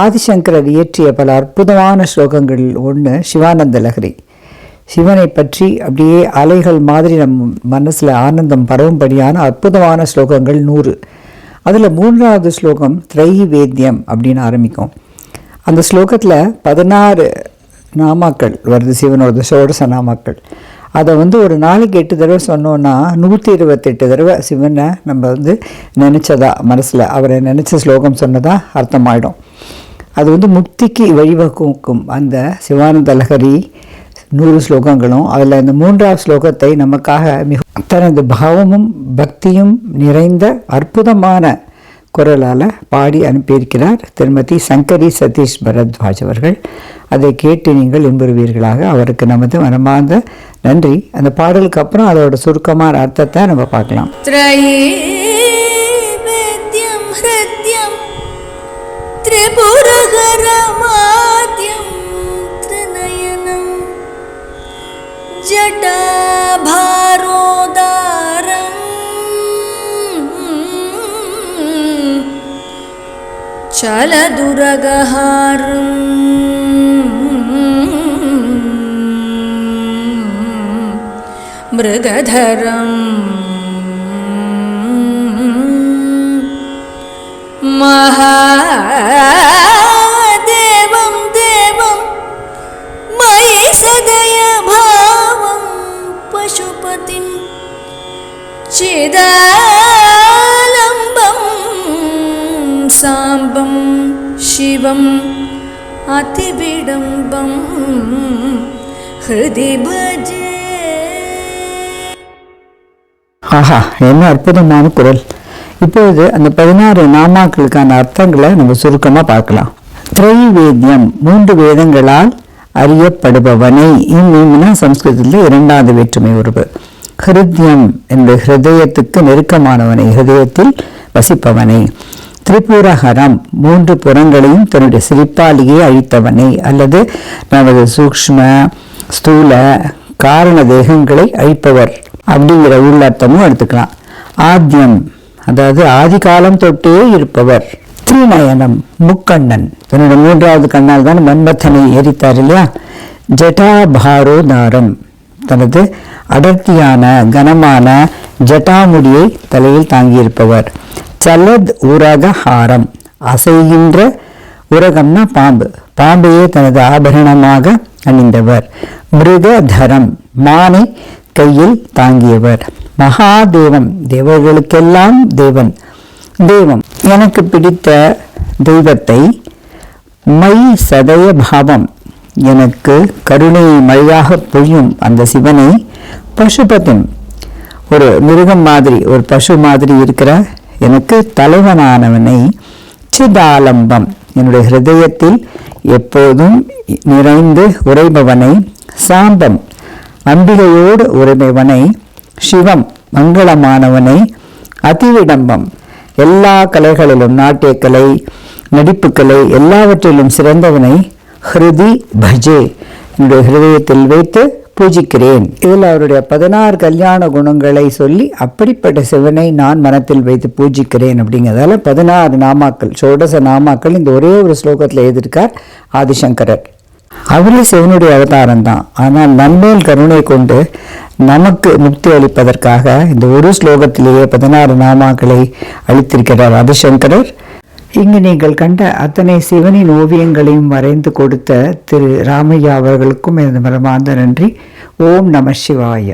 ஆதிசங்கரர் இயற்றிய பல அற்புதமான ஸ்லோகங்களில் ஒன்று சிவானந்த லஹரி. சிவனை பற்றி அப்படியே அலைகள் மாதிரி நம் மனசில் ஆனந்தம் பரவும்படியான அற்புதமான ஸ்லோகங்கள் 100. அதில் 3வது ஸ்லோகம் திரைவேத்தியம் அப்படின்னு ஆரம்பிக்கும். அந்த ஸ்லோகத்தில் 16 நாமாக்கள் வருது, சிவனோட ஷோடச நாமாக்கள். அதை ஒரு நாளைக்கு 8 தடவை சொன்னோன்னா 128 தடவை சிவனை நம்ம நினச்சதா, மனசில் அவரை நினச்ச ஸ்லோகம் சொன்னதா அர்த்தமாயிடும். அது முக்திக்கு வழிவகுக்கும் அந்த சிவானந்த லஹரி 100 ஸ்லோகங்களும். அதில் இந்த 3வது ஸ்லோகத்தை நமக்காக மிக தனது பாவமும் பக்தியும் நிறைந்த அற்புதமான குரலால் பாடி அனுப்பியிருக்கிறார் திருமதி சங்கரி சதீஷ் பரத்வாஜ் அவர்கள். அதை கேட்டு நீங்கள் இன்புறுவீர்களாக. அவருக்கு நமது மனமார்ந்த நன்றி. அந்த பாடலுக்கு அப்புறம் அதோட சுருக்கமான அர்த்தத்தை நம்ம பார்க்கலாம். चलदुरगहारं मृगधरं महादेवं देवं मयि सदय भावं पशुपतिं चिदालम्बं साम्बं शिवं अतिविडम्बं हृदि भजे. ஆஹா, என்ன அற்புதமான குரல்! இப்பொழுது அந்த 16 நாமாக்களுக்கான அர்த்தங்களை நம்ம சுருக்கமாக பார்க்கலாம். திரைவேத்தியம், 3 வேதங்களால் அறியப்படுபவனை. இன்னும்னா சம்ஸ்கிருதத்தில் 2வது வேற்றுமை உருவு. ஹிருத்யம் என்று ஹிருதயத்துக்கு நெருக்கமானவனை, ஹிருதயத்தில் வசிப்பவனை. திரிபுரஹரம், 3 புறங்களையும் தன்னுடைய சிரிப்பாலேயே அழித்தவனை, அல்லது நமது சூக்ஷ்ம ஸ்தூல காரண தேகங்களை அழிப்பவர் அப்படிங்கிற உள்ளர்த்தமும் எடுத்துக்கலாம். ஆத்யம், அதாவது ஆதி காலம் தொட்டே இருப்பவர். திரிநயனம், முக்கண்ணன், தன்னுடைய 3வது கண்ணால் தான் மன்மதனை எரித்தார் இல்லையா. ஜட்டாபாரோதாரம், தனது அடர்த்தியான கனமான ஜட்டாமுடியை தலையில் தாங்கியிருப்பவர். சலத் உரகஹாரம், அசைகின்ற உரகம்னா பாம்பு, பாம்பையே தனது ஆபரணமாக அணிந்தவர். மிருகதரம், மானை கையில் தாங்கியவர். மகாதேவம், தேவர்களுக்கெல்லாம் தேவன். தெய்வம், எனக்கு பிடித்த தெய்வத்தை. மை சதய பாவம், எனக்கு கருணை மழையாக பொழியும் அந்த சிவனை. பசுபதி, ஒரு மிருகம் மாதிரி, ஒரு பசு மாதிரி இருக்கிற எனக்கு தலைவனானவனை. சிதாலம்பம், என்னுடைய ஹிருதயத்தில் எப்போதும் நிறைந்து உறைபவனை. சாம்பம், அம்பிகையோடு உறைபவனை. சிவம், மங்களமானவனை. அதிவிடம்பம், எல்லா கலைகளிலும், நாட்டியக்கலை, நடிப்புக்கலை எல்லாவற்றிலும் சிறந்தவனை. ஹிருதி பஜே, என்னுடைய ஹிருதயத்தில் வைத்து பூஜிக்கிறேன். இதில் அவருடைய 16 கல்யாண குணங்களை சொல்லி அப்படிப்பட்ட சிவனை நான் மனத்தில் வைத்து பூஜிக்கிறேன் அப்படிங்கிறதால 16 நாமாக்கள், ஷோடச நாமாக்கள் இந்த ஒரே ஒரு ஸ்லோகத்தில் எழுதியிருக்கார் ஆதிசங்கரர். அவரே சிவனுடைய அவதாரம் தான். ஆனால் நன்மேல் கருணை கொண்டு நமக்கு முக்தி அளிப்பதற்காக இந்த ஒரு ஸ்லோகத்திலேயே 16 நாமாக்களை அளித்திருக்கிறார் ஆதிசங்கரர். இங்கு நீங்கள் கண்ட அத்தனை சிவனின் ஓவியங்களையும் வரைந்து கொடுத்த திரு ராமையா அவர்களுக்கும் எனது மனமார்ந்த நன்றி. ஓம் நம சிவாய.